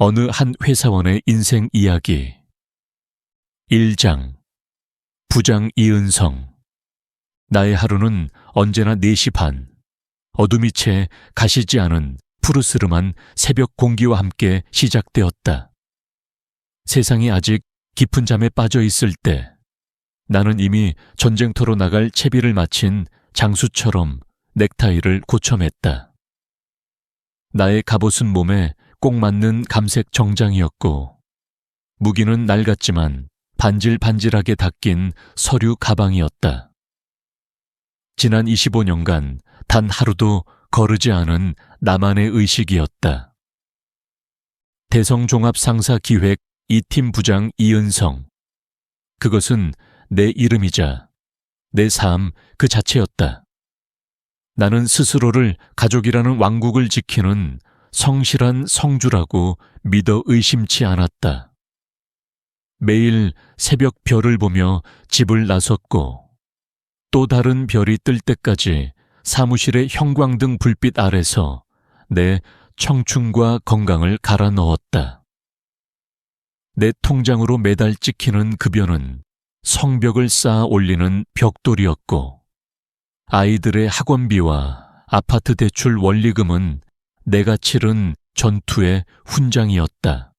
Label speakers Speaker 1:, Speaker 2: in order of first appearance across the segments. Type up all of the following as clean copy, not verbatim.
Speaker 1: 어느 한 회사원의 인생 이야기. 1장. 부장 이은성. 나의 하루는 언제나 4시 반, 어둠이 채 가시지 않은 푸르스름한 새벽 공기와 함께 시작되었다. 세상이 아직 깊은 잠에 빠져 있을 때 나는 이미 전쟁터로 나갈 채비를 마친 장수처럼 넥타이를 고쳐맸다. 나의 갑옷은 몸에 꼭 맞는 감색 정장이었고, 무기는 낡았지만 반질반질하게 닦인 서류 가방이었다. 지난 25년간 단 하루도 거르지 않은 나만의 의식이었다. 대성종합상사기획 2팀 부장 이은성. 그것은 내 이름이자 내 삶 그 자체였다. 나는 스스로를 가족이라는 왕국을 지키는 성실한 성주라고 믿어 의심치 않았다. 매일 새벽 별을 보며 집을 나섰고, 또 다른 별이 뜰 때까지 사무실의 형광등 불빛 아래서 내 청춘과 건강을 갈아 넣었다. 내 통장으로 매달 찍히는 급여는 성벽을 쌓아 올리는 벽돌이었고, 아이들의 학원비와 아파트 대출 원리금은 내가 치른 전투의 훈장이었다.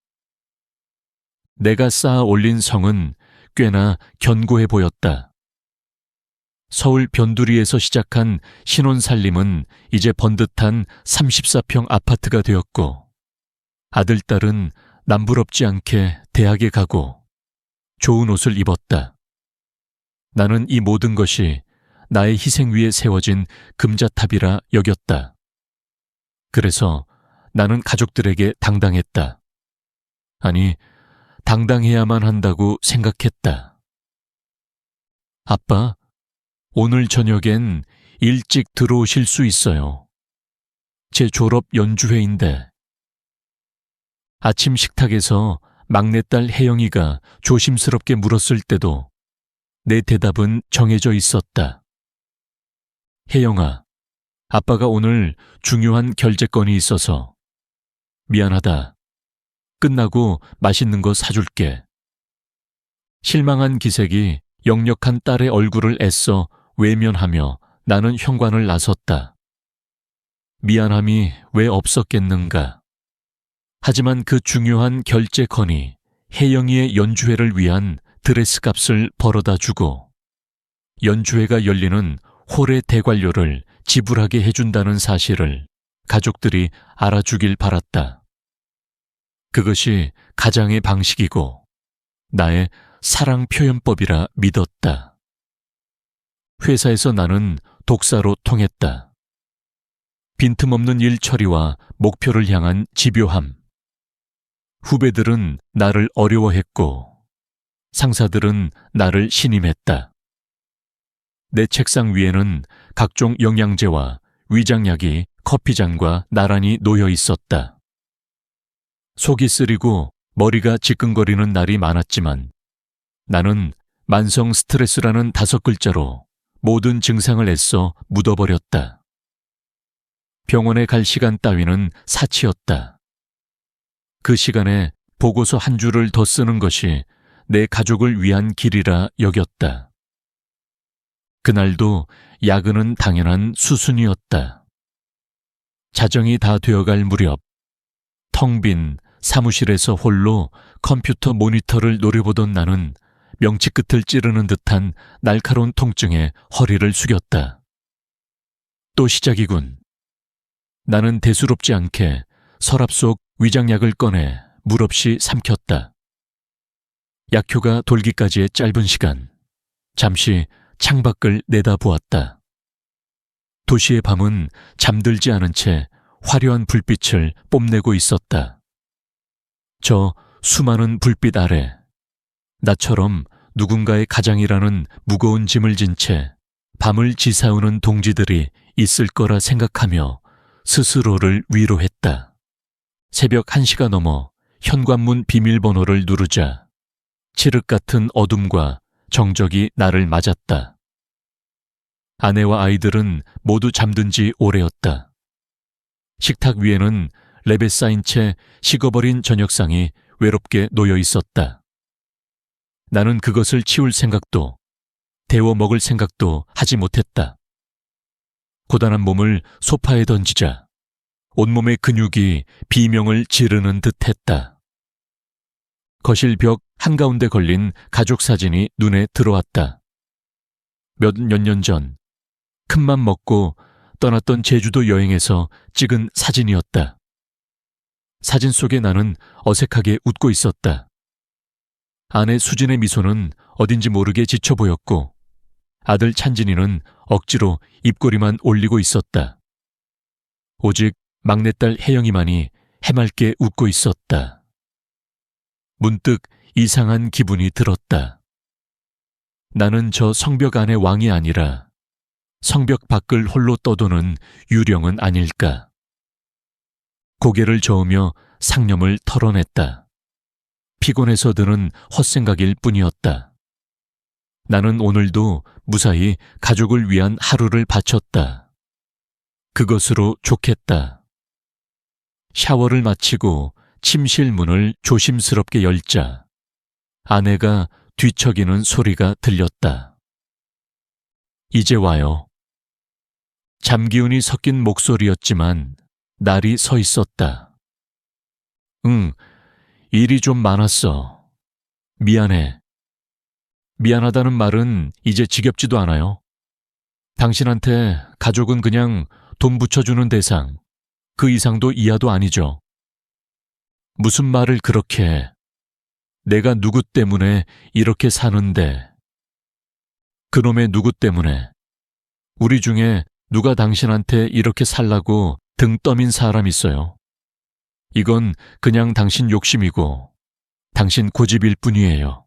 Speaker 1: 내가 쌓아 올린 성은 꽤나 견고해 보였다. 서울 변두리에서 시작한 신혼살림은 이제 번듯한 34평 아파트가 되었고, 아들, 딸은 남부럽지 않게 대학에 가고 좋은 옷을 입었다. 나는 이 모든 것이 나의 희생 위에 세워진 금자탑이라 여겼다. 그래서 나는 가족들에게 당당했다. 아니, 당당해야만 한다고 생각했다. 아빠, 오늘 저녁엔 일찍 들어오실 수 있어요. 제 졸업 연주회인데. 아침 식탁에서 막내딸 혜영이가 조심스럽게 물었을 때도 내 대답은 정해져 있었다. 혜영아, 아빠가 오늘 중요한 결제건이 있어서 미안하다. 끝나고 맛있는 거 사줄게. 실망한 기색이 역력한 딸의 얼굴을 애써 외면하며 나는 현관을 나섰다. 미안함이 왜 없었겠는가. 하지만 그 중요한 결제건이 혜영이의 연주회를 위한 드레스 값을 벌어다 주고 연주회가 열리는 홀의 대관료를 지불하게 해준다는 사실을 가족들이 알아주길 바랐다. 그것이 가장의 방식이고 나의 사랑 표현법이라 믿었다. 회사에서 나는 독사로 통했다. 빈틈없는 일 처리와 목표를 향한 집요함. 후배들은 나를 어려워했고 상사들은 나를 신임했다. 내 책상 위에는 각종 영양제와 위장약이 커피잔과 나란히 놓여 있었다. 속이 쓰리고 머리가 지끈거리는 날이 많았지만 나는 만성 스트레스라는 5글자로 모든 증상을 애써 묻어버렸다. 병원에 갈 시간 따위는 사치였다. 그 시간에 보고서 한 줄을 더 쓰는 것이 내 가족을 위한 길이라 여겼다. 그날도 야근은 당연한 수순이었다. 자정이 다 되어갈 무렵 텅 빈 사무실에서 홀로 컴퓨터 모니터를 노려보던 나는 명치 끝을 찌르는 듯한 날카로운 통증에 허리를 숙였다. 또 시작이군. 나는 대수롭지 않게 서랍 속 위장약을 꺼내 물없이 삼켰다. 약효가 돌기까지의 짧은 시간, 잠시 창밖을 내다보았다. 도시의 밤은 잠들지 않은 채 화려한 불빛을 뽐내고 있었다. 저 수많은 불빛 아래 나처럼 누군가의 가장이라는 무거운 짐을 진 채 밤을 지새우는 동지들이 있을 거라 생각하며 스스로를 위로했다. 새벽 1시가 넘어 현관문 비밀번호를 누르자 칠흑 같은 어둠과 정적이 나를 맞았다. 아내와 아이들은 모두 잠든 지 오래였다. 식탁 위에는 랩에 쌓인 채 식어버린 저녁상이 외롭게 놓여 있었다. 나는 그것을 치울 생각도 데워 먹을 생각도 하지 못했다. 고단한 몸을 소파에 던지자 온몸의 근육이 비명을 지르는 듯했다. 거실 벽 한가운데 걸린 가족 사진이 눈에 들어왔다. 몇 년 전 큰맘 먹고 떠났던 제주도 여행에서 찍은 사진이었다. 사진 속에 나는 어색하게 웃고 있었다. 아내 수진의 미소는 어딘지 모르게 지쳐 보였고 아들 찬진이는 억지로 입꼬리만 올리고 있었다. 오직 막내딸 혜영이만이 해맑게 웃고 있었다. 문득 이상한 기분이 들었다. 나는 저 성벽 안의 왕이 아니라 성벽 밖을 홀로 떠도는 유령은 아닐까. 고개를 저으며 상념을 털어냈다. 피곤해서 드는 헛생각일 뿐이었다. 나는 오늘도 무사히 가족을 위한 하루를 바쳤다. 그것으로 좋겠다. 샤워를 마치고 침실 문을 조심스럽게 열자 아내가 뒤척이는 소리가 들렸다. 이제 와요. 잠기운이 섞인 목소리였지만 날이 서 있었다. 응, 일이 좀 많았어. 미안해. 미안하다는 말은 이제 지겹지도 않아요. 당신한테 가족은 그냥 돈 붙여주는 대상, 그 이상도 이하도 아니죠. 무슨 말을 그렇게 해. 내가 누구 때문에 이렇게 사는데. 그놈의 누구 때문에. 우리 중에 누가 당신한테 이렇게 살라고 등 떠민 사람 있어요. 이건 그냥 당신 욕심이고 당신 고집일 뿐이에요.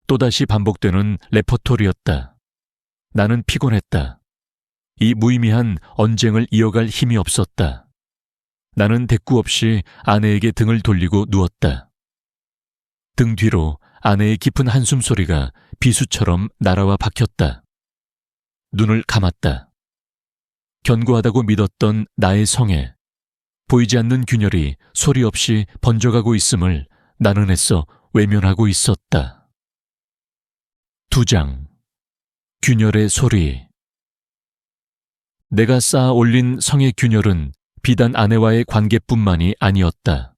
Speaker 1: 또다시 반복되는 레퍼토리였다. 나는 피곤했다. 이 무의미한 언쟁을 이어갈 힘이 없었다. 나는 대꾸 없이 아내에게 등을 돌리고 누웠다. 등 뒤로 아내의 깊은 한숨 소리가 비수처럼 날아와 박혔다. 눈을 감았다. 견고하다고 믿었던 나의 성에 보이지 않는 균열이 소리 없이 번져가고 있음을 나는 애써 외면하고 있었다. 2장. 균열의 소리. 내가 쌓아 올린 성의 균열은 비단 아내와의 관계뿐만이 아니었다.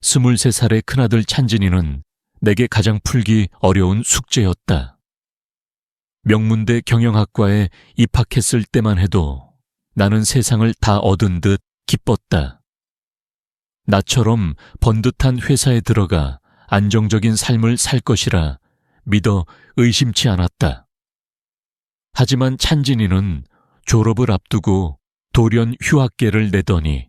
Speaker 1: 23살의 큰아들 찬진이는 내게 가장 풀기 어려운 숙제였다. 명문대 경영학과에 입학했을 때만 해도 나는 세상을 다 얻은 듯 기뻤다. 나처럼 번듯한 회사에 들어가 안정적인 삶을 살 것이라 믿어 의심치 않았다. 하지만 찬진이는 졸업을 앞두고 돌연 휴학계를 내더니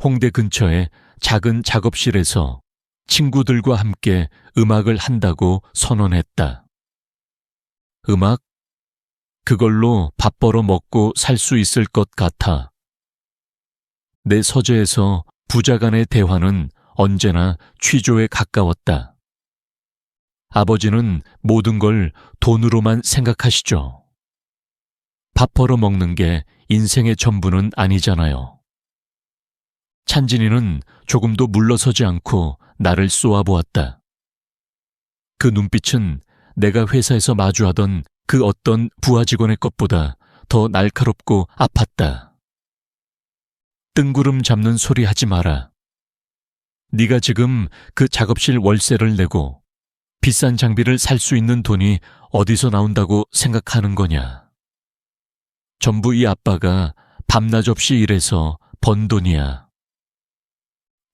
Speaker 1: 홍대 근처의 작은 작업실에서 친구들과 함께 음악을 한다고 선언했다. 음악? 그걸로 밥 벌어 먹고 살 수 있을 것 같아. 내 서재에서 부자 간의 대화는 언제나 취조에 가까웠다. 아버지는 모든 걸 돈으로만 생각하시죠. 밥 벌어 먹는 게 인생의 전부는 아니잖아요. 찬진이는 조금도 물러서지 않고 나를 쏘아보았다. 그 눈빛은 내가 회사에서 마주하던 그 어떤 부하 직원의 것보다 더 날카롭고 아팠다. 뜬구름 잡는 소리 하지 마라. 네가 지금 그 작업실 월세를 내고 비싼 장비를 살 수 있는 돈이 어디서 나온다고 생각하는 거냐. 전부 이 아빠가 밤낮 없이 일해서 번 돈이야.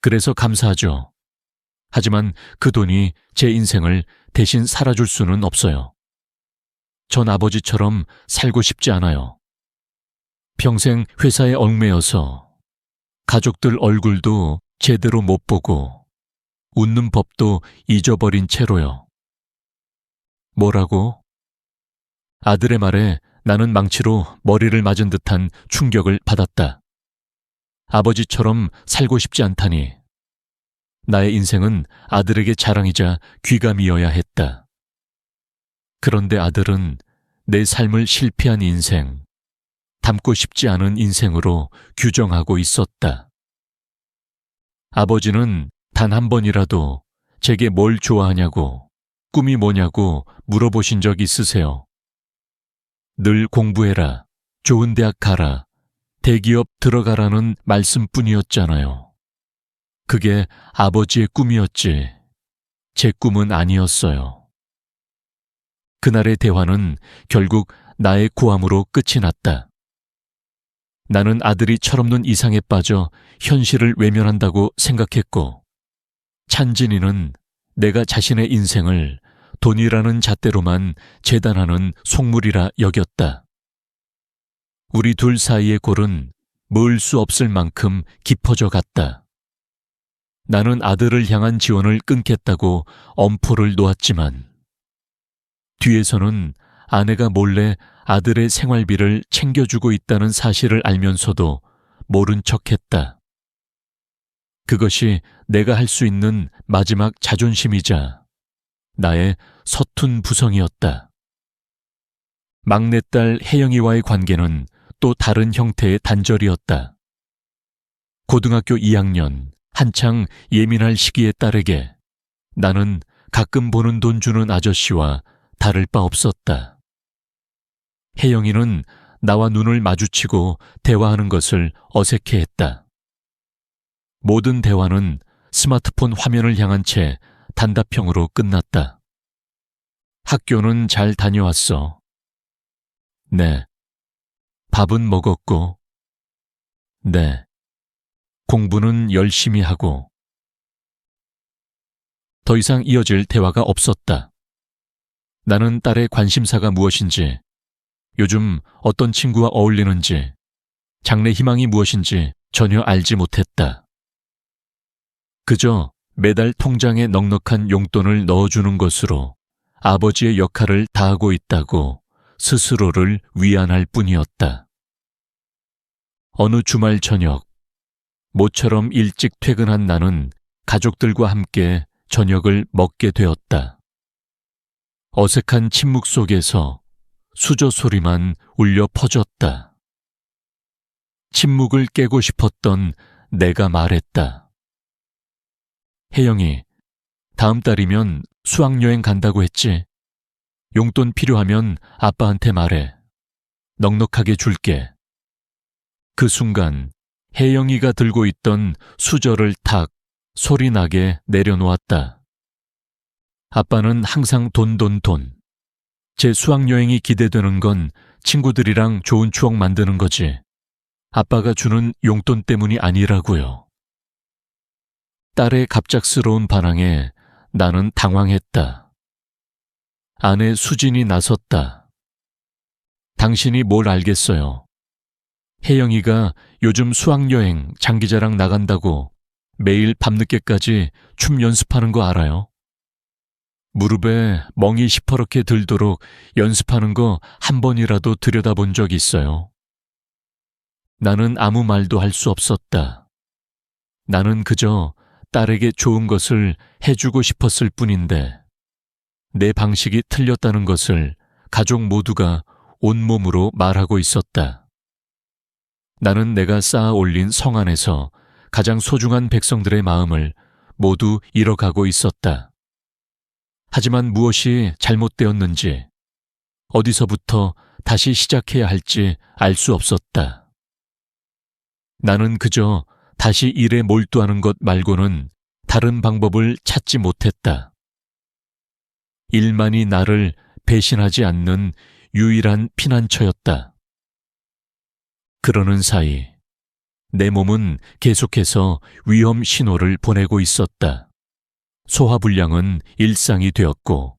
Speaker 1: 그래서 감사하죠. 하지만 그 돈이 제 인생을 대신 살아줄 수는 없어요. 전 아버지처럼 살고 싶지 않아요. 평생 회사에 얽매여서 가족들 얼굴도 제대로 못 보고 웃는 법도 잊어버린 채로요. 뭐라고? 아들의 말에 나는 망치로 머리를 맞은 듯한 충격을 받았다. 아버지처럼 살고 싶지 않다니. 나의 인생은 아들에게 자랑이자 귀감이어야 했다. 그런데 아들은 내 삶을 실패한 인생, 닮고 싶지 않은 인생으로 규정하고 있었다. 아버지는 단 한 번이라도 제게 뭘 좋아하냐고, 꿈이 뭐냐고 물어보신 적 있으세요? 늘 공부해라, 좋은 대학 가라, 대기업 들어가라는 말씀뿐이었잖아요. 그게 아버지의 꿈이었지, 제 꿈은 아니었어요. 그날의 대화는 결국 나의 고함으로 끝이 났다. 나는 아들이 철없는 이상에 빠져 현실을 외면한다고 생각했고, 찬진이는 내가 자신의 인생을 돈이라는 잣대로만 재단하는 속물이라 여겼다. 우리 둘 사이의 골은 머을 수 없을 만큼 깊어져 갔다. 나는 아들을 향한 지원을 끊겠다고 엄포를 놓았지만, 뒤에서는 아내가 몰래 아들의 생활비를 챙겨주고 있다는 사실을 알면서도 모른 척했다. 그것이 내가 할 수 있는 마지막 자존심이자 나의 서툰 부성이었다. 막내딸 혜영이와의 관계는 또 다른 형태의 단절이었다. 고등학교 2학년 한창 예민할 시기의 딸에게 나는 가끔 보는 돈 주는 아저씨와 다를 바 없었다. 혜영이는 나와 눈을 마주치고 대화하는 것을 어색해했다. 모든 대화는 스마트폰 화면을 향한 채 단답형으로 끝났다. 학교는 잘 다녀왔어. 네. 밥은 먹었고. 네. 공부는 열심히 하고. 더 이상 이어질 대화가 없었다. 나는 딸의 관심사가 무엇인지, 요즘 어떤 친구와 어울리는지, 장래 희망이 무엇인지 전혀 알지 못했다. 그저 매달 통장에 넉넉한 용돈을 넣어주는 것으로 아버지의 역할을 다하고 있다고 스스로를 위안할 뿐이었다. 어느 주말 저녁, 모처럼 일찍 퇴근한 나는 가족들과 함께 저녁을 먹게 되었다. 어색한 침묵 속에서 수저 소리만 울려 퍼졌다. 침묵을 깨고 싶었던 내가 말했다. 혜영이, 다음 달이면 수학여행 간다고 했지? 용돈 필요하면 아빠한테 말해. 넉넉하게 줄게. 그 순간 혜영이가 들고 있던 수저를 탁 소리나게 내려놓았다. 아빠는 항상 돈. 제 수학여행이 기대되는 건 친구들이랑 좋은 추억 만드는 거지. 아빠가 주는 용돈 때문이 아니라고요. 딸의 갑작스러운 반항에 나는 당황했다. 아내 수진이 나섰다. 당신이 뭘 알겠어요. 혜영이가 요즘 수학여행 장기자랑 나간다고 매일 밤늦게까지 춤 연습하는 거 알아요? 무릎에 멍이 시퍼렇게 들도록 연습하는 거 한 번이라도 들여다본 적 있어요? 나는 아무 말도 할 수 없었다. 나는 그저 딸에게 좋은 것을 해주고 싶었을 뿐인데 내 방식이 틀렸다는 것을 가족 모두가 온몸으로 말하고 있었다. 나는 내가 쌓아 올린 성 안에서 가장 소중한 백성들의 마음을 모두 잃어가고 있었다. 하지만 무엇이 잘못되었는지, 어디서부터 다시 시작해야 할지 알 수 없었다. 나는 그저 다시 일에 몰두하는 것 말고는 다른 방법을 찾지 못했다. 일만이 나를 배신하지 않는 유일한 피난처였다. 그러는 사이 내 몸은 계속해서 위험 신호를 보내고 있었다. 소화불량은 일상이 되었고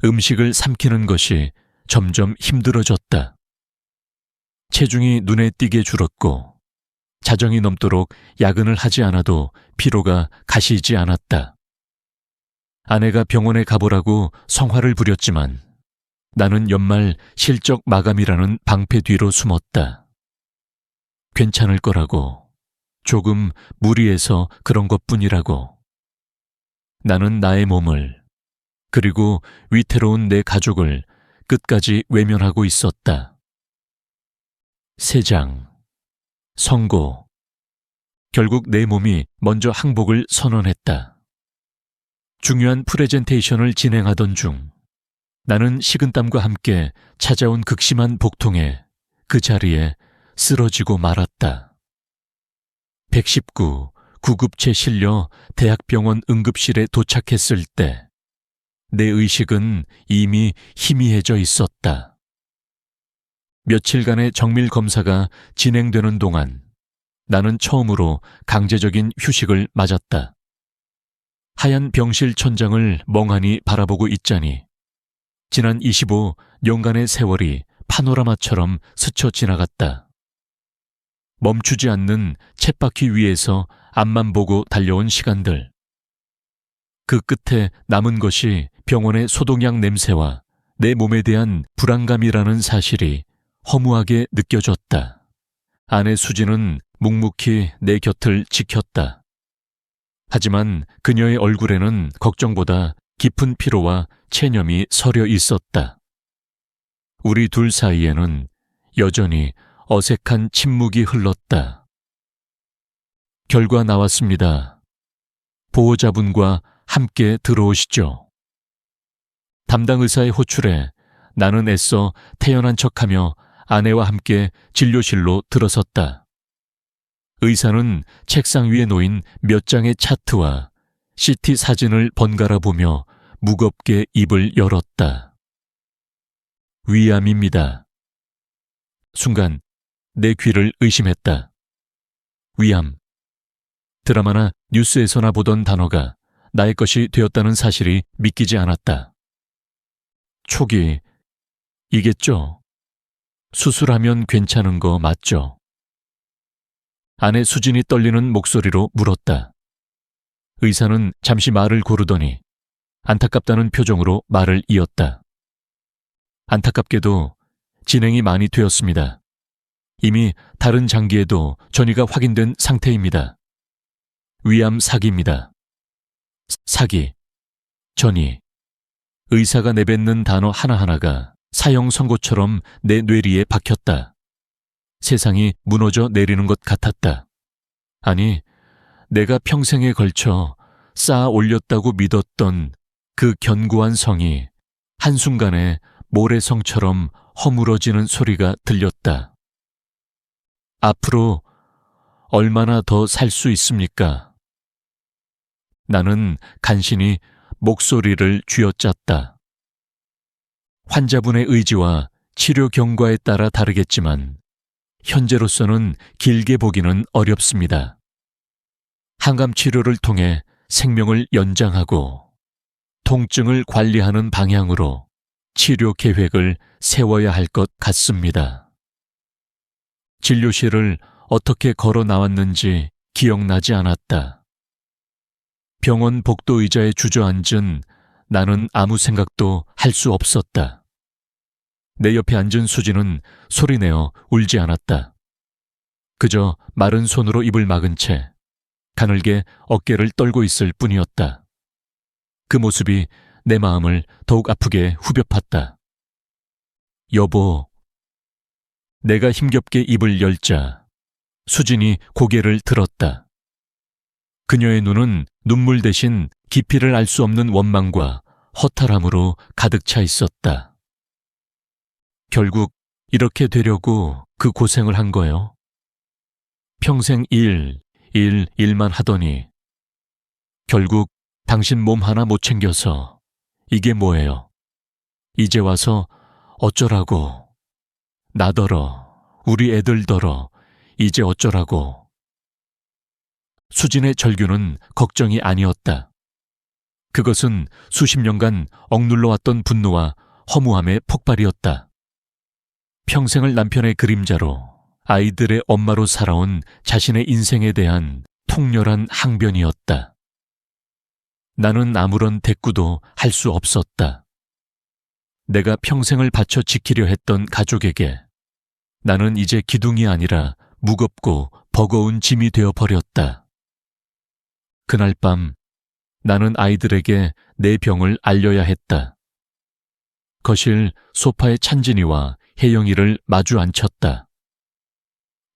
Speaker 1: 음식을 삼키는 것이 점점 힘들어졌다. 체중이 눈에 띄게 줄었고 자정이 넘도록 야근을 하지 않아도 피로가 가시지 않았다. 아내가 병원에 가보라고 성화를 부렸지만 나는 연말 실적 마감이라는 방패 뒤로 숨었다. 괜찮을 거라고, 조금 무리해서 그런 것뿐이라고. 나는 나의 몸을, 그리고 위태로운 내 가족을 끝까지 외면하고 있었다. 세장, 선고, 결국 내 몸이 먼저 항복을 선언했다. 중요한 프레젠테이션을 진행하던 중 나는 식은땀과 함께 찾아온 극심한 복통에 그 자리에 쓰러지고 말았다. 119 구급차에 실려 대학병원 응급실에 도착했을 때 내 의식은 이미 희미해져 있었다. 며칠간의 정밀 검사가 진행되는 동안 나는 처음으로 강제적인 휴식을 맞았다. 하얀 병실 천장을 멍하니 바라보고 있자니 지난 25년간의 세월이 파노라마처럼 스쳐 지나갔다. 멈추지 않는 쳇바퀴 위에서 앞만 보고 달려온 시간들. 그 끝에 남은 것이 병원의 소독약 냄새와 내 몸에 대한 불안감이라는 사실이 허무하게 느껴졌다. 아내 수지는 묵묵히 내 곁을 지켰다. 하지만 그녀의 얼굴에는 걱정보다 깊은 피로와 체념이 서려 있었다. 우리 둘 사이에는 여전히 어색한 침묵이 흘렀다. 결과 나왔습니다. 보호자분과 함께 들어오시죠. 담당 의사의 호출에 나는 애써 태연한 척하며 아내와 함께 진료실로 들어섰다. 의사는 책상 위에 놓인 몇 장의 차트와 CT 사진을 번갈아 보며 무겁게 입을 열었다. 위암입니다. 순간 내 귀를 의심했다. 위암. 드라마나 뉴스에서나 보던 단어가 나의 것이 되었다는 사실이 믿기지 않았다. 초기, 이겠죠? 수술하면 괜찮은 거 맞죠? 아내 수진이 떨리는 목소리로 물었다. 의사는 잠시 말을 고르더니 안타깝다는 표정으로 말을 이었다. 안타깝게도 진행이 많이 되었습니다. 이미 다른 장기에도 전이가 확인된 상태입니다. 위암 사기입니다. 사기, 전이. 의사가 내뱉는 단어 하나하나가 사형 선고처럼 내 뇌리에 박혔다. 세상이 무너져 내리는 것 같았다. 아니, 내가 평생에 걸쳐 쌓아 올렸다고 믿었던 그 견고한 성이 한순간에 모래성처럼 허물어지는 소리가 들렸다. 앞으로 얼마나 더 살 수 있습니까? 나는 간신히 목소리를 쥐어짰다. 환자분의 의지와 치료 경과에 따라 다르겠지만 현재로서는 길게 보기는 어렵습니다. 항암 치료를 통해 생명을 연장하고 통증을 관리하는 방향으로 치료 계획을 세워야 할 것 같습니다. 진료실을 어떻게 걸어 나왔는지 기억나지 않았다. 병원 복도 의자에 주저앉은 나는 아무 생각도 할 수 없었다. 내 옆에 앉은 수지는 소리내어 울지 않았다. 그저 마른 손으로 입을 막은 채 가늘게 어깨를 떨고 있을 뿐이었다. 그 모습이 내 마음을 더욱 아프게 후벼 팠다. 여보. 내가 힘겹게 입을 열자 수진이 고개를 들었다. 그녀의 눈은 눈물 대신 깊이를 알 수 없는 원망과 허탈함으로 가득 차 있었다. 결국 이렇게 되려고 그 고생을 한 거예요. 평생 일만 하더니 결국 당신 몸 하나 못 챙겨서 이게 뭐예요? 이제 와서 어쩌라고? 나더러, 우리 애들더러 이제 어쩌라고? 수진의 절규는 걱정이 아니었다. 그것은 수십 년간 억눌러왔던 분노와 허무함의 폭발이었다. 평생을 남편의 그림자로 아이들의 엄마로 살아온 자신의 인생에 대한 통렬한 항변이었다. 나는 아무런 대꾸도 할 수 없었다. 내가 평생을 바쳐 지키려 했던 가족에게 나는 이제 기둥이 아니라 무겁고 버거운 짐이 되어 버렸다. 그날 밤 나는 아이들에게 내 병을 알려야 했다. 거실 소파에 찬진이와 혜영이를 마주 앉혔다.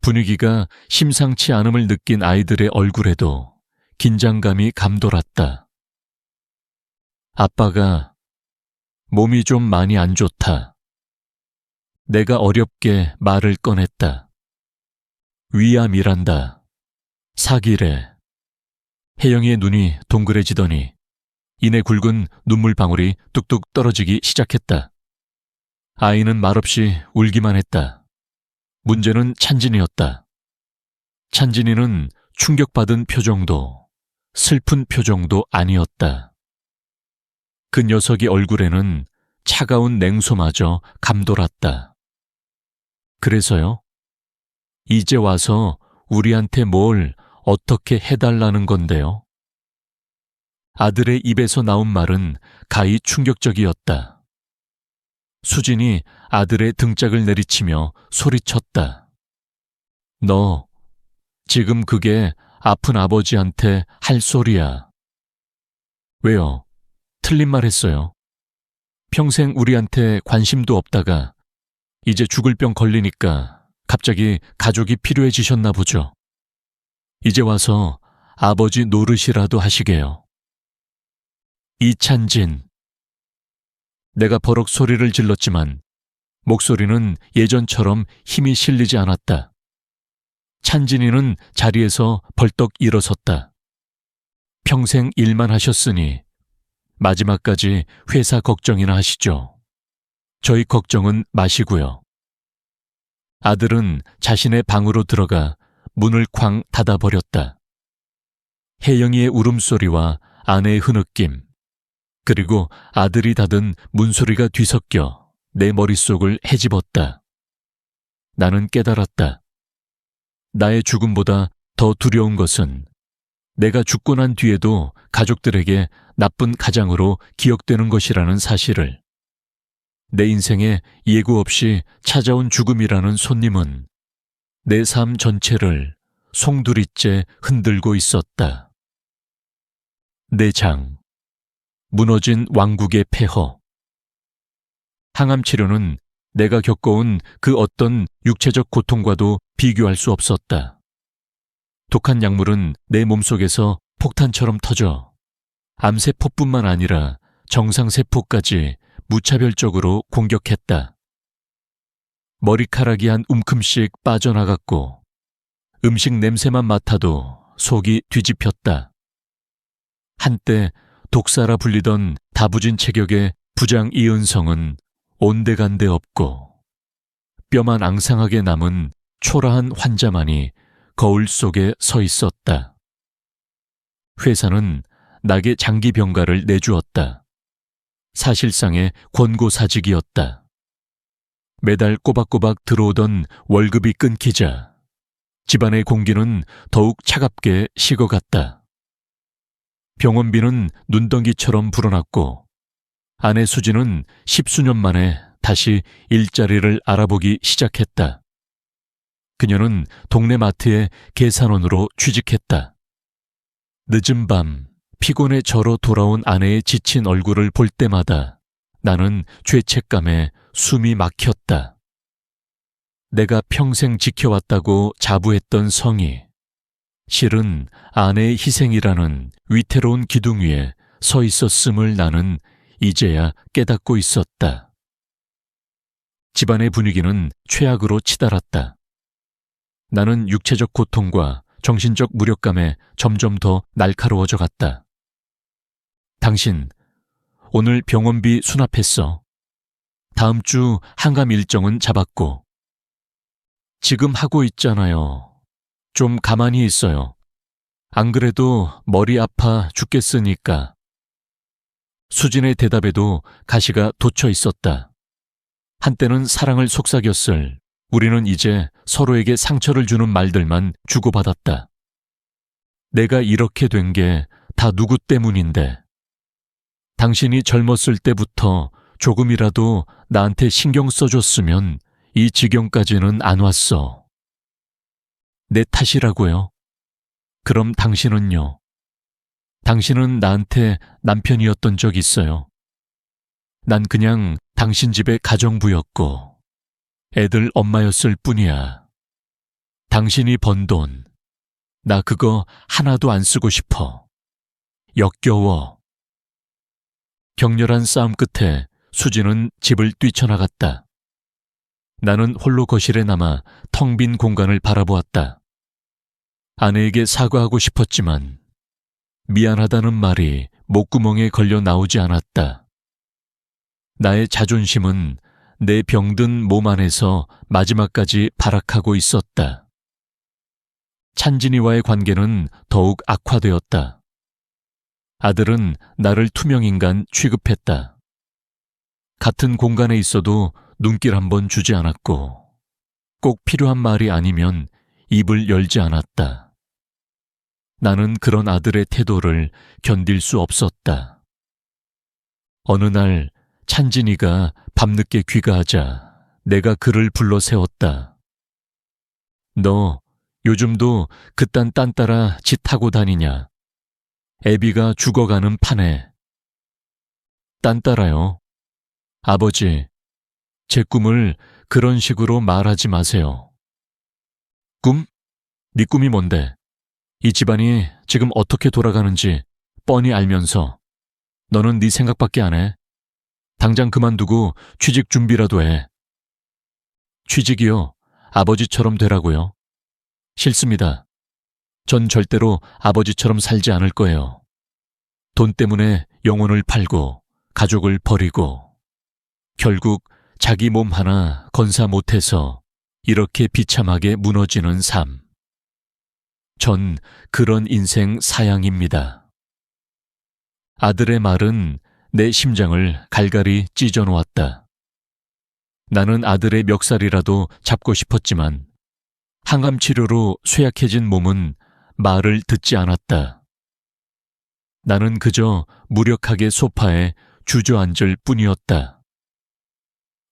Speaker 1: 분위기가 심상치 않음을 느낀 아이들의 얼굴에도 긴장감이 감돌았다. 아빠가 몸이 좀 많이 안 좋다. 내가 어렵게 말을 꺼냈다. 위암이란다. 사기래. 혜영이의 눈이 동그래지더니 이내 굵은 눈물방울이 뚝뚝 떨어지기 시작했다. 아이는 말없이 울기만 했다. 문제는 찬진이었다. 찬진이는 충격받은 표정도 슬픈 표정도 아니었다. 그 녀석의 얼굴에는 차가운 냉소마저 감돌았다. 그래서요? 이제 와서 우리한테 뭘 어떻게 해달라는 건데요? 아들의 입에서 나온 말은 가히 충격적이었다. 수진이 아들의 등짝을 내리치며 소리쳤다. 너 지금 그게 아픈 아버지한테 할 소리야. 왜요? 틀린 말 했어요. 평생 우리한테 관심도 없다가 이제 죽을 병 걸리니까 갑자기 가족이 필요해지셨나 보죠. 이제 와서 아버지 노릇이라도 하시게요. 이찬진. 내가 버럭 소리를 질렀지만 목소리는 예전처럼 힘이 실리지 않았다. 찬진이는 자리에서 벌떡 일어섰다. 평생 일만 하셨으니 마지막까지 회사 걱정이나 하시죠. 저희 걱정은 마시고요. 아들은 자신의 방으로 들어가 문을 쾅 닫아버렸다. 혜영이의 울음소리와 아내의 흐느낌, 그리고 아들이 닫은 문소리가 뒤섞여 내 머릿속을 헤집었다. 나는 깨달았다. 나의 죽음보다 더 두려운 것은 내가 죽고 난 뒤에도 가족들에게 나쁜 가장으로 기억되는 것이라는 사실을. 내 인생에 예고 없이 찾아온 죽음이라는 손님은 내 삶 전체를 송두리째 흔들고 있었다. 내장. 무너진 왕국의 폐허. 항암 치료는 내가 겪어온 그 어떤 육체적 고통과도 비교할 수 없었다. 독한 약물은 내 몸속에서 폭탄처럼 터져 암세포뿐만 아니라 정상세포까지 무차별적으로 공격했다. 머리카락이 한 움큼씩 빠져나갔고 음식 냄새만 맡아도 속이 뒤집혔다. 한때 독사라 불리던 다부진 체격의 부장 이은성은 온데간데 없고 뼈만 앙상하게 남은 초라한 환자만이 거울 속에 서 있었다. 회사는 낙의 장기 병가를 내주었다. 사실상의 권고사직이었다. 매달 꼬박꼬박 들어오던 월급이 끊기자 집안의 공기는 더욱 차갑게 식어갔다. 병원비는 눈덩이처럼 불어났고 아내 수지는 10수년 만에 다시 일자리를 알아보기 시작했다. 그녀는 동네 마트의 계산원으로 취직했다. 늦은 밤 피곤에 절어 돌아온 아내의 지친 얼굴을 볼 때마다 나는 죄책감에 숨이 막혔다. 내가 평생 지켜왔다고 자부했던 성이 실은 아내의 희생이라는 위태로운 기둥 위에 서 있었음을 나는 이제야 깨닫고 있었다. 집안의 분위기는 최악으로 치달았다. 나는 육체적 고통과 정신적 무력감에 점점 더 날카로워져 갔다. 당신, 오늘 병원비 수납했어. 다음 주 항암 일정은 잡았고. 지금 하고 있잖아요. 좀 가만히 있어요. 안 그래도 머리 아파 죽겠으니까. 수진의 대답에도 가시가 돋쳐 있었다. 한때는 사랑을 속삭였을 우리는 이제 서로에게 상처를 주는 말들만 주고받았다. 내가 이렇게 된 게 다 누구 때문인데. 당신이 젊었을 때부터 조금이라도 나한테 신경 써줬으면 이 지경까지는 안 왔어. 내 탓이라고요? 그럼 당신은요? 당신은 나한테 남편이었던 적 있어요. 난 그냥 당신 집의 가정부였고 애들 엄마였을 뿐이야. 당신이 번 돈, 나 그거 하나도 안 쓰고 싶어. 역겨워. 격렬한 싸움 끝에 수지는 집을 뛰쳐나갔다. 나는 홀로 거실에 남아 텅 빈 공간을 바라보았다. 아내에게 사과하고 싶었지만 미안하다는 말이 목구멍에 걸려 나오지 않았다. 나의 자존심은 내 병든 몸 안에서 마지막까지 발악하고 있었다. 찬진이와의 관계는 더욱 악화되었다. 아들은 나를 투명인간 취급했다. 같은 공간에 있어도 눈길 한번 주지 않았고 꼭 필요한 말이 아니면 입을 열지 않았다. 나는 그런 아들의 태도를 견딜 수 없었다. 어느 날 찬진이가 밤늦게 귀가하자 내가 그를 불러 세웠다. 너 요즘도 그딴 딴 따라 짓하고 다니냐? 애비가 죽어가는 판에. 딴 따라요? 아버지, 제 꿈을 그런 식으로 말하지 마세요. 꿈? 네 꿈이 뭔데? 이 집안이 지금 어떻게 돌아가는지 뻔히 알면서 너는 네 생각밖에 안 해. 당장 그만두고 취직 준비라도 해. 취직이요? 아버지처럼 되라고요? 싫습니다. 전 절대로 아버지처럼 살지 않을 거예요. 돈 때문에 영혼을 팔고 가족을 버리고 결국 자기 몸 하나 건사 못해서 이렇게 비참하게 무너지는 삶. 전 그런 인생 사양입니다. 아들의 말은 내 심장을 갈갈이 찢어 놓았다. 나는 아들의 멱살이라도 잡고 싶었지만 항암 치료로 쇠약해진 몸은 말을 듣지 않았다. 나는 그저 무력하게 소파에 주저앉을 뿐이었다.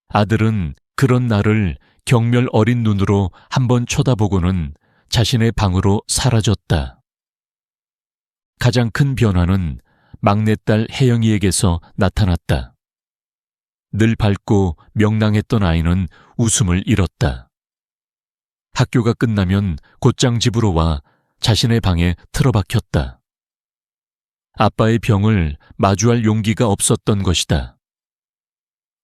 Speaker 1: 아들은 그런 나를 경멸 어린 눈으로 한번 쳐다보고는 자신의 방으로 사라졌다. 가장 큰 변화는 막내딸 혜영이에게서 나타났다. 늘 밝고 명랑했던 아이는 웃음을 잃었다. 학교가 끝나면 곧장 집으로 와 자신의 방에 틀어박혔다. 아빠의 병을 마주할 용기가 없었던 것이다.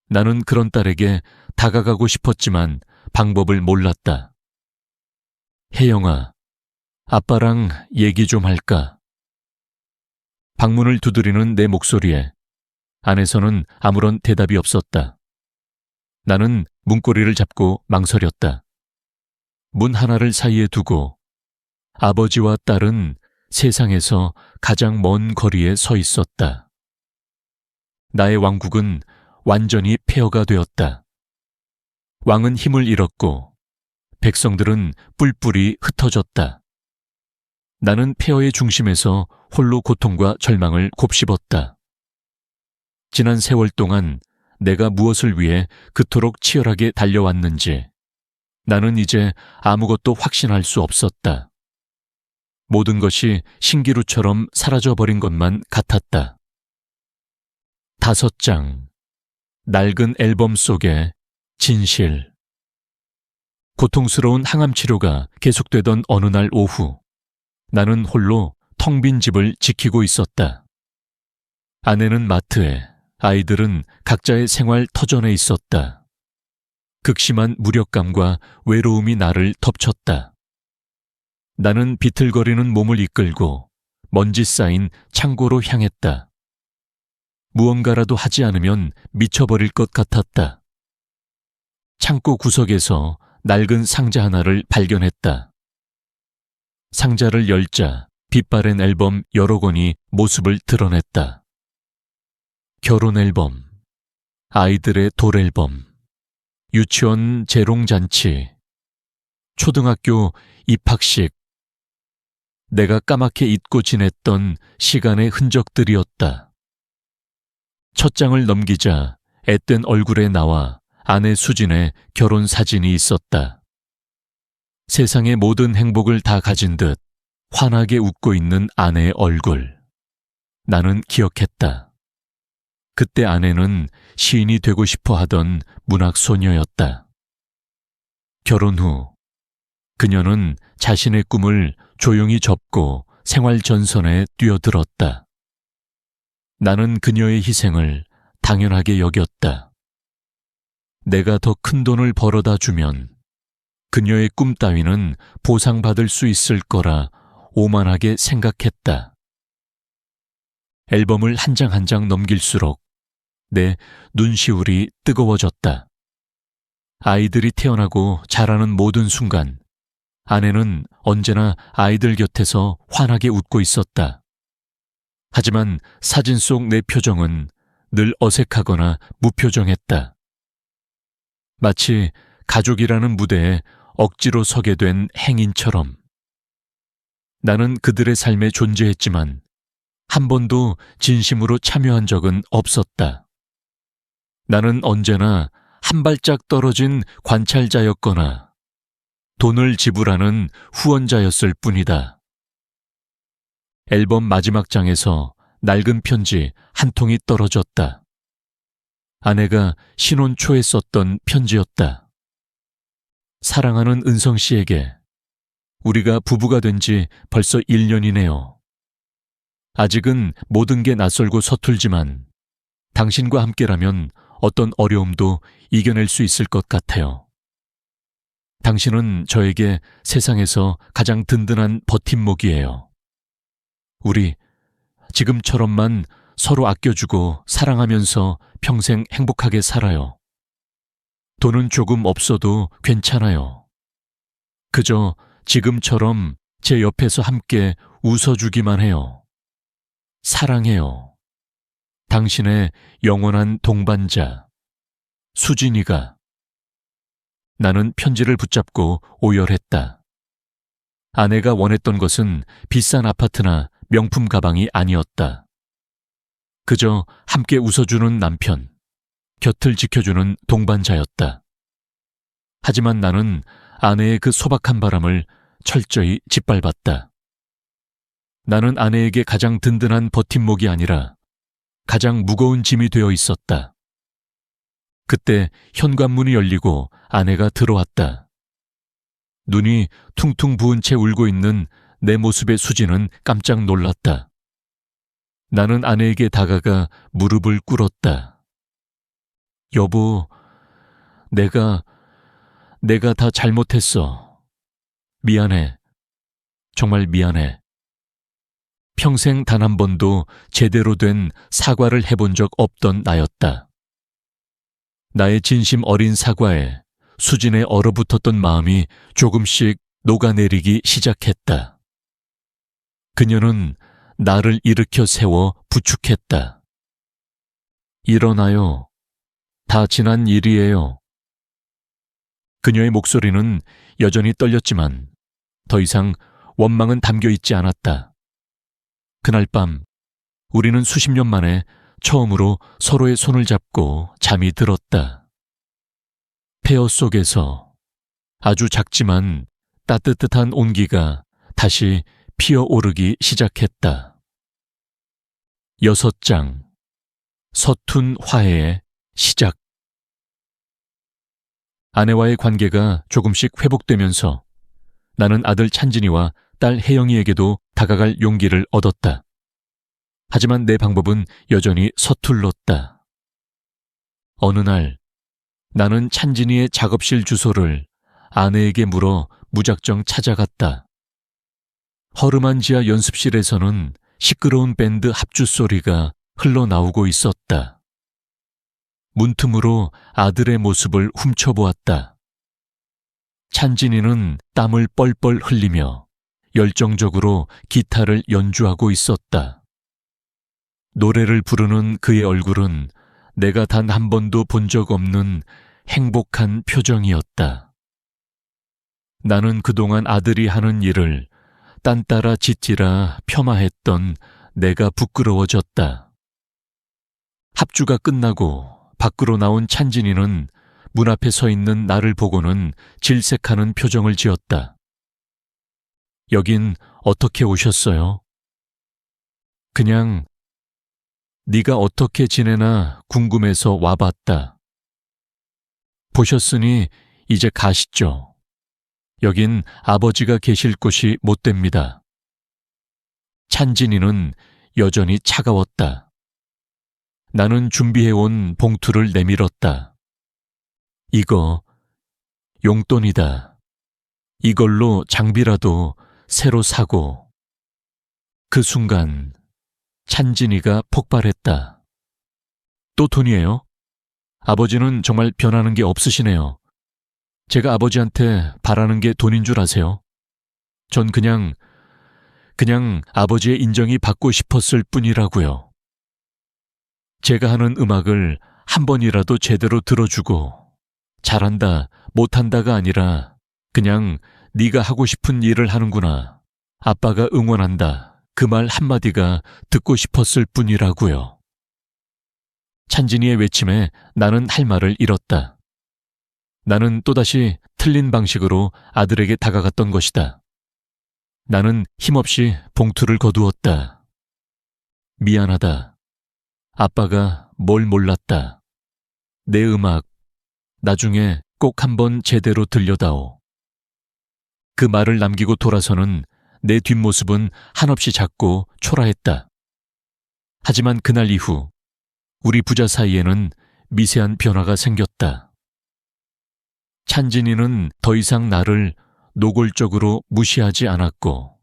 Speaker 1: 나는 그런 딸에게 다가가고 싶었지만 방법을 몰랐다. 혜영아, 아빠랑 얘기 좀 할까? 방문을 두드리는 내 목소리에 안에서는 아무런 대답이 없었다. 나는 문고리를 잡고 망설였다. 문 하나를 사이에 두고 아버지와 딸은 세상에서 가장 먼 거리에 서 있었다. 나의 왕국은 완전히 폐허가 되었다. 왕은 힘을 잃었고 백성들은 뿔뿔이 흩어졌다. 나는 폐허의 중심에서 홀로 고통과 절망을 곱씹었다. 지난 세월 동안 내가 무엇을 위해 그토록 치열하게 달려왔는지 나는 이제 아무것도 확신할 수 없었다. 모든 것이 신기루처럼 사라져버린 것만 같았다. 5장, 낡은 앨범 속의 진실. 고통스러운 항암 치료가 계속되던 어느 날 오후, 나는 홀로 텅 빈 집을 지키고 있었다. 아내는 마트에, 아이들은 각자의 생활 터전에 있었다. 극심한 무력감과 외로움이 나를 덮쳤다. 나는 비틀거리는 몸을 이끌고 먼지 쌓인 창고로 향했다. 무언가라도 하지 않으면 미쳐버릴 것 같았다. 창고 구석에서 낡은 상자 하나를 발견했다. 상자를 열자 빛바랜 앨범 여러 권이 모습을 드러냈다. 결혼 앨범, 아이들의 돌 앨범, 유치원 재롱잔치, 초등학교 입학식, 내가 까맣게 잊고 지냈던 시간의 흔적들이었다. 첫 장을 넘기자 앳된 얼굴에 나와 아내 수진의 결혼 사진이 있었다. 세상의 모든 행복을 다 가진 듯 환하게 웃고 있는 아내의 얼굴. 나는 기억했다. 그때 아내는 시인이 되고 싶어 하던 문학 소녀였다. 결혼 후 그녀는 자신의 꿈을 조용히 접고 생활 전선에 뛰어들었다. 나는 그녀의 희생을 당연하게 여겼다. 내가 더 큰 돈을 벌어다 주면 그녀의 꿈 따위는 보상받을 수 있을 거라 오만하게 생각했다. 앨범을 한 장 한 장 넘길수록 내 눈시울이 뜨거워졌다. 아이들이 태어나고 자라는 모든 순간 아내는 언제나 아이들 곁에서 환하게 웃고 있었다. 하지만 사진 속 내 표정은 늘 어색하거나 무표정했다. 마치 가족이라는 무대에 억지로 서게 된 행인처럼. 나는 그들의 삶에 존재했지만 한 번도 진심으로 참여한 적은 없었다. 나는 언제나 한 발짝 떨어진 관찰자였거나 돈을 지불하는 후원자였을 뿐이다. 앨범 마지막 장에서 낡은 편지 한 통이 떨어졌다. 아내가 신혼 초에 썼던 편지였다. 사랑하는 은성 씨에게 우리가 부부가 된 지 벌써 1년이네요. 아직은 모든 게 낯설고 서툴지만 당신과 함께라면 어떤 어려움도 이겨낼 수 있을 것 같아요. 당신은 저에게 세상에서 가장 든든한 버팀목이에요. 우리 지금처럼만 서로 아껴주고 사랑하면서 평생 행복하게 살아요. 돈은 조금 없어도 괜찮아요. 그저 지금처럼 제 옆에서 함께 웃어주기만 해요. 사랑해요. 당신의 영원한 동반자, 수진이가. 나는 편지를 붙잡고 오열했다. 아내가 원했던 것은 비싼 아파트나 명품 가방이 아니었다. 그저 함께 웃어주는 남편, 곁을 지켜주는 동반자였다. 하지만 나는 아내의 그 소박한 바람을 철저히 짓밟았다. 나는 아내에게 가장 든든한 버팀목이 아니라 가장 무거운 짐이 되어 있었다. 그때 현관문이 열리고 아내가 들어왔다. 눈이 퉁퉁 부은 채 울고 있는 내 모습에 수지는 깜짝 놀랐다. 나는 아내에게 다가가 무릎을 꿇었다. 여보, 내가 다 잘못했어. 미안해. 정말 미안해. 평생 단 한 번도 제대로 된 사과를 해본 적 없던 나였다. 나의 진심 어린 사과에 수진의 얼어붙었던 마음이 조금씩 녹아내리기 시작했다. 그녀는 나를 일으켜 세워 부축했다. 일어나요. 다 지난 일이에요. 그녀의 목소리는 여전히 떨렸지만 더 이상 원망은 담겨 있지 않았다. 그날 밤 우리는 수십 년 만에 처음으로 서로의 손을 잡고 잠이 들었다. 폐허 속에서 아주 작지만 따뜻한 온기가 다시 피어오르기 시작했다. 6장 서툰 화해의 시작. 아내와의 관계가 조금씩 회복되면서 나는 아들 찬진이와 딸 혜영이에게도 다가갈 용기를 얻었다. 하지만 내 방법은 여전히 서툴렀다. 어느 날 나는 찬진이의 작업실 주소를 아내에게 물어 무작정 찾아갔다. 허름한 지하 연습실에서는 시끄러운 밴드 합주 소리가 흘러나오고 있었다. 문틈으로 아들의 모습을 훔쳐보았다. 찬진이는 땀을 뻘뻘 흘리며 열정적으로 기타를 연주하고 있었다. 노래를 부르는 그의 얼굴은 내가 단 한 번도 본 적 없는 행복한 표정이었다. 나는 그동안 아들이 하는 일을 딴따라 짓지라 폄하했던 내가 부끄러워졌다. 합주가 끝나고 밖으로 나온 찬진이는 문 앞에 서 있는 나를 보고는 질색하는 표정을 지었다. 여긴 어떻게 오셨어요? 그냥 네가 어떻게 지내나 궁금해서 와봤다. 보셨으니 이제 가시죠. 여긴 아버지가 계실 곳이 못 됩니다. 찬진이는 여전히 차가웠다. 나는 준비해온 봉투를 내밀었다. 이거 용돈이다. 이걸로 장비라도 새로 사고. 그 순간 찬진이가 폭발했다. 또 돈이에요? 아버지는 정말 변하는 게 없으시네요. 제가 아버지한테 바라는 게 돈인 줄 아세요? 전 그냥 아버지의 인정이 받고 싶었을 뿐이라고요. 제가 하는 음악을 한 번이라도 제대로 들어주고 잘한다, 못한다가 아니라 그냥 네가 하고 싶은 일을 하는구나. 아빠가 응원한다. 그 말 한마디가 듣고 싶었을 뿐이라고요. 찬진이의 외침에 나는 할 말을 잃었다. 나는 또다시 틀린 방식으로 아들에게 다가갔던 것이다. 나는 힘없이 봉투를 거두었다. 미안하다. 아빠가 뭘 몰랐다. 내 음악 나중에 꼭 한번 제대로 들려다오. 그 말을 남기고 돌아서는 내 뒷모습은 한없이 작고 초라했다. 하지만 그날 이후 우리 부자 사이에는 미세한 변화가 생겼다. 찬진이는 더 이상 나를 노골적으로 무시하지 않았고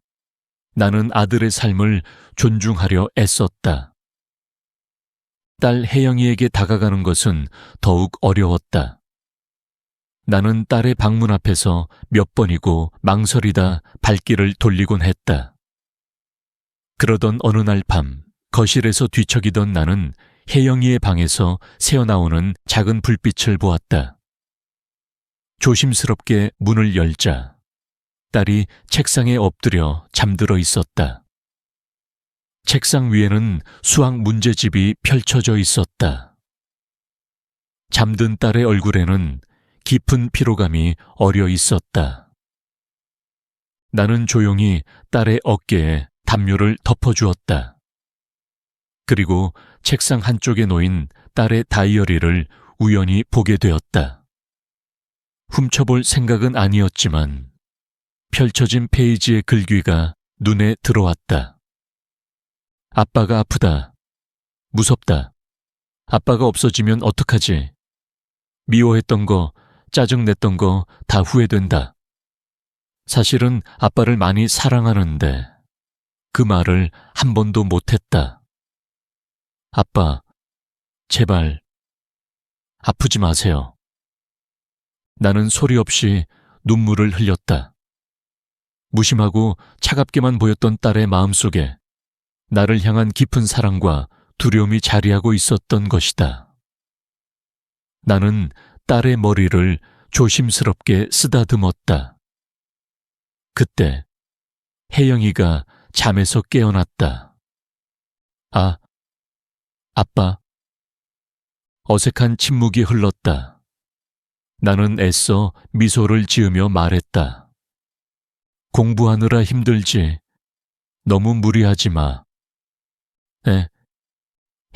Speaker 1: 나는 아들의 삶을 존중하려 애썼다. 딸 혜영이에게 다가가는 것은 더욱 어려웠다. 나는 딸의 방문 앞에서 몇 번이고 망설이다 발길을 돌리곤 했다. 그러던 어느 날 밤 거실에서 뒤척이던 나는 혜영이의 방에서 새어나오는 작은 불빛을 보았다. 조심스럽게 문을 열자 딸이 책상에 엎드려 잠들어 있었다. 책상 위에는 수학 문제집이 펼쳐져 있었다. 잠든 딸의 얼굴에는 깊은 피로감이 어려 있었다. 나는 조용히 딸의 어깨에 담요를 덮어주었다. 그리고 책상 한쪽에 놓인 딸의 다이어리를 우연히 보게 되었다. 훔쳐볼 생각은 아니었지만 펼쳐진 페이지의 글귀가 눈에 들어왔다. 아빠가 아프다. 무섭다. 아빠가 없어지면 어떡하지? 미워했던 거, 짜증냈던 거 다 후회된다. 사실은 아빠를 많이 사랑하는데 그 말을 한 번도 못했다. 아빠, 제발 아프지 마세요. 나는 소리 없이 눈물을 흘렸다. 무심하고 차갑게만 보였던 딸의 마음속에 나를 향한 깊은 사랑과 두려움이 자리하고 있었던 것이다. 나는 딸의 머리를 조심스럽게 쓰다듬었다. 그때 혜영이가 잠에서 깨어났다. 아, 아빠. 어색한 침묵이 흘렀다. 나는 애써 미소를 지으며 말했다. 공부하느라 힘들지. 너무 무리하지 마. 네.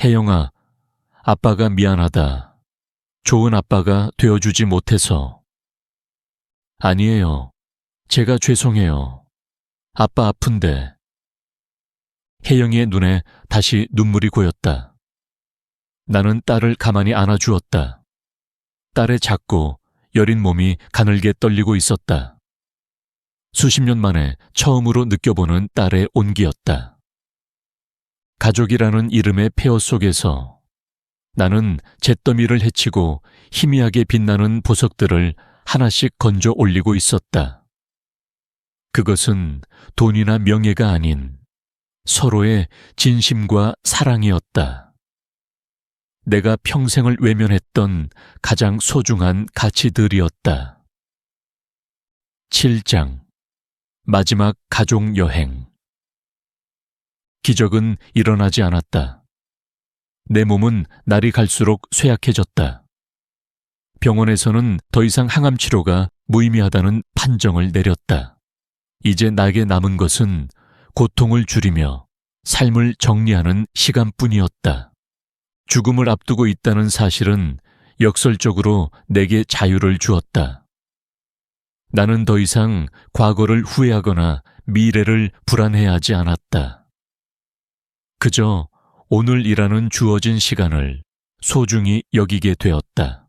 Speaker 1: 혜영아, 아빠가 미안하다. 좋은 아빠가 되어주지 못해서. 아니에요. 제가 죄송해요. 아빠 아픈데. 혜영이의 눈에 다시 눈물이 고였다. 나는 딸을 가만히 안아주었다. 딸의 작고 여린 몸이 가늘게 떨리고 있었다. 수십 년 만에 처음으로 느껴보는 딸의 온기였다. 가족이라는 이름의 폐허 속에서 나는 잿더미를 헤치고 희미하게 빛나는 보석들을 하나씩 건져 올리고 있었다. 그것은 돈이나 명예가 아닌 서로의 진심과 사랑이었다. 내가 평생을 외면했던 가장 소중한 가치들이었다. 7장 마지막 가족 여행. 기적은 일어나지 않았다. 내 몸은 날이 갈수록 쇠약해졌다. 병원에서는 더 이상 항암 치료가 무의미하다는 판정을 내렸다. 이제 나에게 남은 것은 고통을 줄이며 삶을 정리하는 시간뿐이었다. 죽음을 앞두고 있다는 사실은 역설적으로 내게 자유를 주었다. 나는 더 이상 과거를 후회하거나 미래를 불안해하지 않았다. 그저 오늘이라는 주어진 시간을 소중히 여기게 되었다.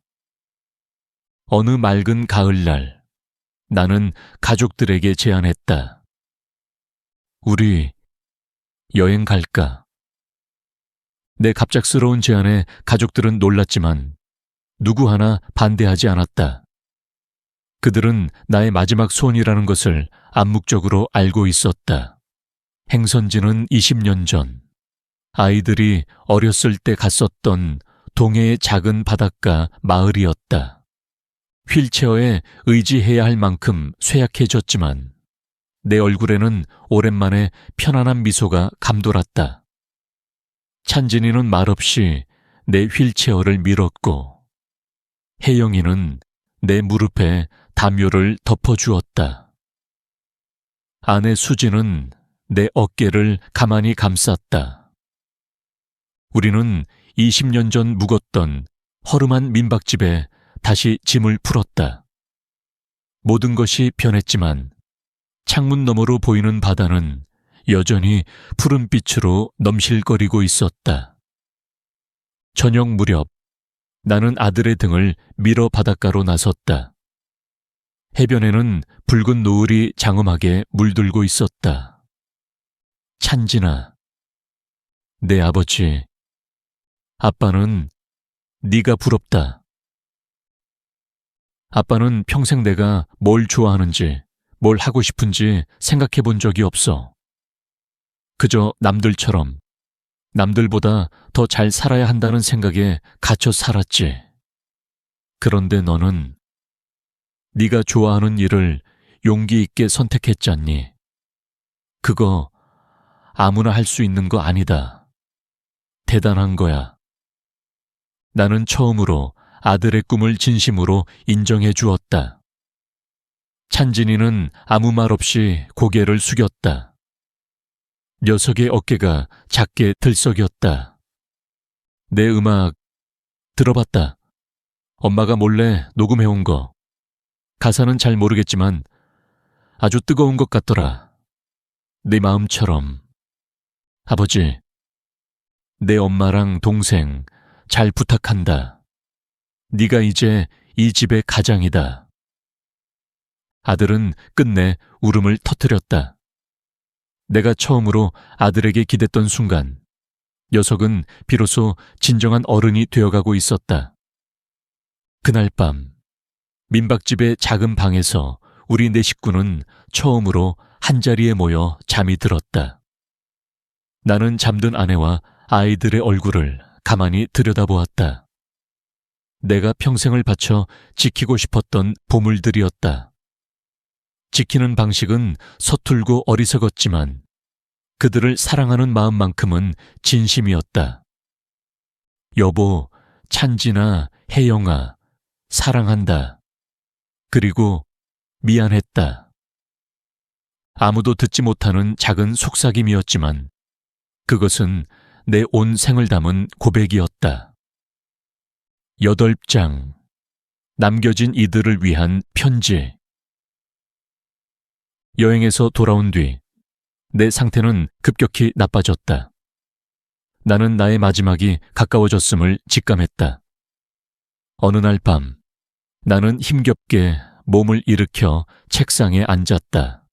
Speaker 1: 어느 맑은 가을날, 나는 가족들에게 제안했다. 우리 여행 갈까? 내 갑작스러운 제안에 가족들은 놀랐지만 누구 하나 반대하지 않았다. 그들은 나의 마지막 소원이라는 것을 암묵적으로 알고 있었다. 행선지는 20년 전, 아이들이 어렸을 때 갔었던 동해의 작은 바닷가 마을이었다. 휠체어에 의지해야 할 만큼 쇠약해졌지만 내 얼굴에는 오랜만에 편안한 미소가 감돌았다. 찬진이는 말없이 내 휠체어를 밀었고 혜영이는 내 무릎에 담요를 덮어주었다. 아내 수지는 내 어깨를 가만히 감쌌다. 우리는 20년 전 묵었던 허름한 민박집에 다시 짐을 풀었다. 모든 것이 변했지만 창문 너머로 보이는 바다는 여전히 푸른빛으로 넘실거리고 있었다. 저녁 무렵 나는 아들의 등을 밀어 바닷가로 나섰다. 해변에는 붉은 노을이 장엄하게 물들고 있었다. 찬진아, 내 아버지, 아빠는 네가 부럽다. 아빠는 평생 내가 뭘 좋아하는지, 뭘 하고 싶은지 생각해 본 적이 없어. 그저 남들처럼, 남들보다 더 잘 살아야 한다는 생각에 갇혀 살았지. 그런데 너는 네가 좋아하는 일을 용기 있게 선택했잖니. 그거 아무나 할 수 있는 거 아니다. 대단한 거야. 나는 처음으로 아들의 꿈을 진심으로 인정해 주었다. 찬진이는 아무 말 없이 고개를 숙였다. 녀석의 어깨가 작게 들썩였다. 내 음악 들어봤다. 엄마가 몰래 녹음해온 거. 가사는 잘 모르겠지만 아주 뜨거운 것 같더라. 네 마음처럼. 아버지, 내 엄마랑 동생 잘 부탁한다. 네가 이제 이 집의 가장이다. 아들은 끝내 울음을 터뜨렸다. 내가 처음으로 아들에게 기댔던 순간 녀석은 비로소 진정한 어른이 되어가고 있었다. 그날 밤 민박집의 작은 방에서 우리 네 식구는 처음으로 한자리에 모여 잠이 들었다. 나는 잠든 아내와 아이들의 얼굴을 가만히 들여다보았다. 내가 평생을 바쳐 지키고 싶었던 보물들이었다. 지키는 방식은 서툴고 어리석었지만 그들을 사랑하는 마음만큼은 진심이었다. 여보, 찬진아, 혜영아, 사랑한다. 그리고 미안했다. 아무도 듣지 못하는 작은 속삭임이었지만 그것은 내 온 생을 담은 고백이었다. 8장. 남겨진 이들을 위한 편지. 여행에서 돌아온 뒤 내 상태는 급격히 나빠졌다. 나는 나의 마지막이 가까워졌음을 직감했다. 어느 날 밤 나는 힘겹게 몸을 일으켜 책상에 앉았다.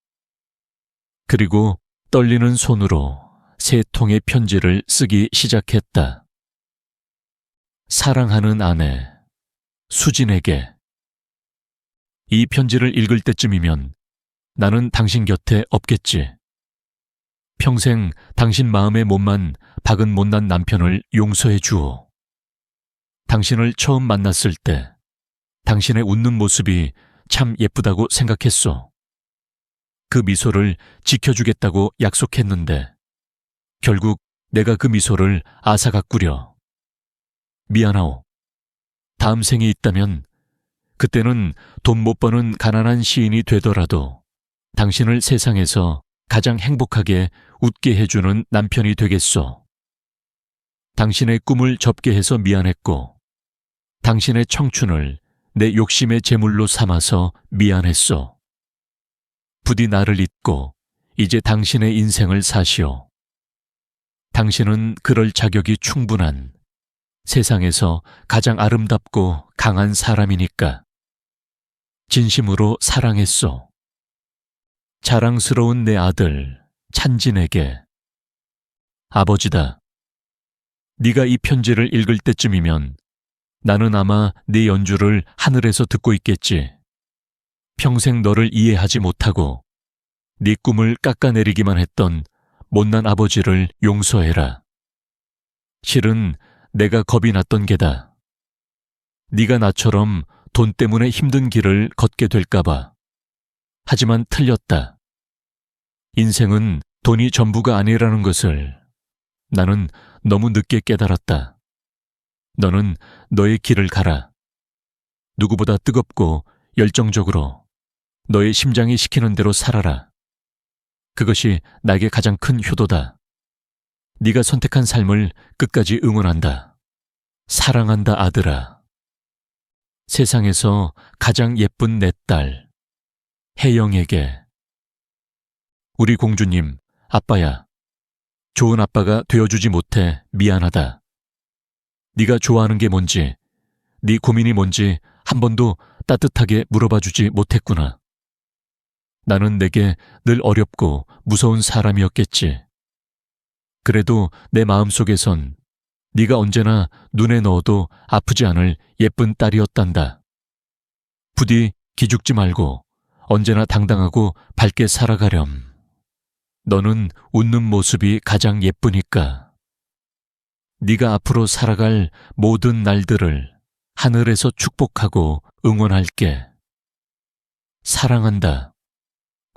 Speaker 1: 그리고 떨리는 손으로 3통의 편지를 쓰기 시작했다. 사랑하는 아내, 수진에게. 이 편지를 읽을 때쯤이면 나는 당신 곁에 없겠지. 평생 당신 마음의 못만 박은 못난 남편을 용서해 주오. 당신을 처음 만났을 때 당신의 웃는 모습이 참 예쁘다고 생각했소. 그 미소를 지켜주겠다고 약속했는데 결국 내가 그 미소를 앗아가꾸려. 미안하오. 다음 생이 있다면 그때는 돈 못 버는 가난한 시인이 되더라도 당신을 세상에서 가장 행복하게 웃게 해주는 남편이 되겠소. 당신의 꿈을 접게 해서 미안했고 당신의 청춘을 내 욕심의 제물로 삼아서 미안했소. 부디 나를 잊고 이제 당신의 인생을 사시오. 당신은 그럴 자격이 충분한 세상에서 가장 아름답고 강한 사람이니까. 진심으로 사랑했소. 자랑스러운 내 아들 찬진에게. 아버지다. 네가 이 편지를 읽을 때쯤이면 나는 아마 네 연주를 하늘에서 듣고 있겠지. 평생 너를 이해하지 못하고 네 꿈을 깎아내리기만 했던 못난 아버지를 용서해라. 실은 내가 겁이 났던 게다. 네가 나처럼 돈 때문에 힘든 길을 걷게 될까봐. 하지만 틀렸다. 인생은 돈이 전부가 아니라는 것을 나는 너무 늦게 깨달았다. 너는 너의 길을 가라. 누구보다 뜨겁고 열정적으로 너의 심장이 시키는 대로 살아라. 그것이 나에게 가장 큰 효도다. 네가 선택한 삶을 끝까지 응원한다. 사랑한다, 아들아. 세상에서 가장 예쁜 내 딸 혜영에게. 우리 공주님, 아빠야. 좋은 아빠가 되어주지 못해 미안하다. 네가 좋아하는 게 뭔지, 네 고민이 뭔지 한 번도 따뜻하게 물어봐주지 못했구나. 나는 내게 늘 어렵고 무서운 사람이었겠지. 그래도 내 마음속에선 네가 언제나 눈에 넣어도 아프지 않을 예쁜 딸이었단다. 부디 기죽지 말고 언제나 당당하고 밝게 살아가렴. 너는 웃는 모습이 가장 예쁘니까. 네가 앞으로 살아갈 모든 날들을 하늘에서 축복하고 응원할게. 사랑한다,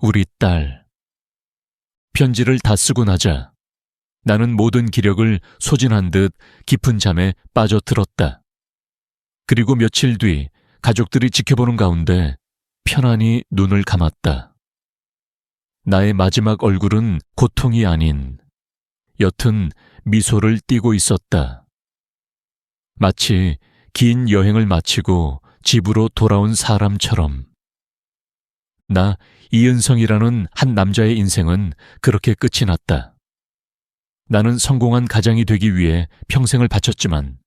Speaker 1: 우리 딸. 편지를 다 쓰고 나자 나는 모든 기력을 소진한 듯 깊은 잠에 빠져들었다. 그리고 며칠 뒤 가족들이 지켜보는 가운데 편안히 눈을 감았다. 나의 마지막 얼굴은 고통이 아닌 옅은 미소를 띠고 있었다. 마치 긴 여행을 마치고 집으로 돌아온 사람처럼. 나 이은성이라는 한 남자의 인생은 그렇게 끝이 났다. 나는 성공한 가장이 되기 위해 평생을 바쳤지만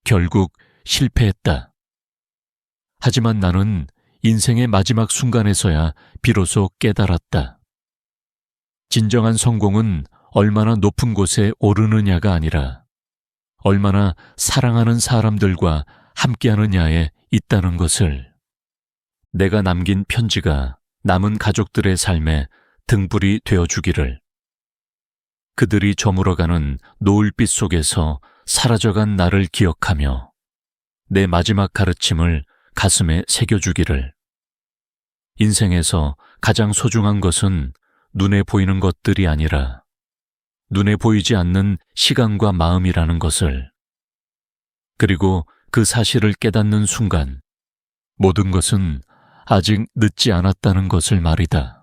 Speaker 1: 결국 실패했다. 하지만 나는 인생의 마지막 순간에서야 비로소 깨달았다. 진정한 성공은 얼마나 높은 곳에 오르느냐가 아니라 얼마나 사랑하는 사람들과 함께하느냐에 있다는 것을. 내가 남긴 편지가 남은 가족들의 삶에 등불이 되어주기를. 그들이 저물어가는 노을빛 속에서 사라져간 나를 기억하며 내 마지막 가르침을 가슴에 새겨주기를. 인생에서 가장 소중한 것은 눈에 보이는 것들이 아니라 눈에 보이지 않는 시간과 마음이라는 것을. 그리고 그 사실을 깨닫는 순간 모든 것은 아직 늦지 않았다는 것을 말이다.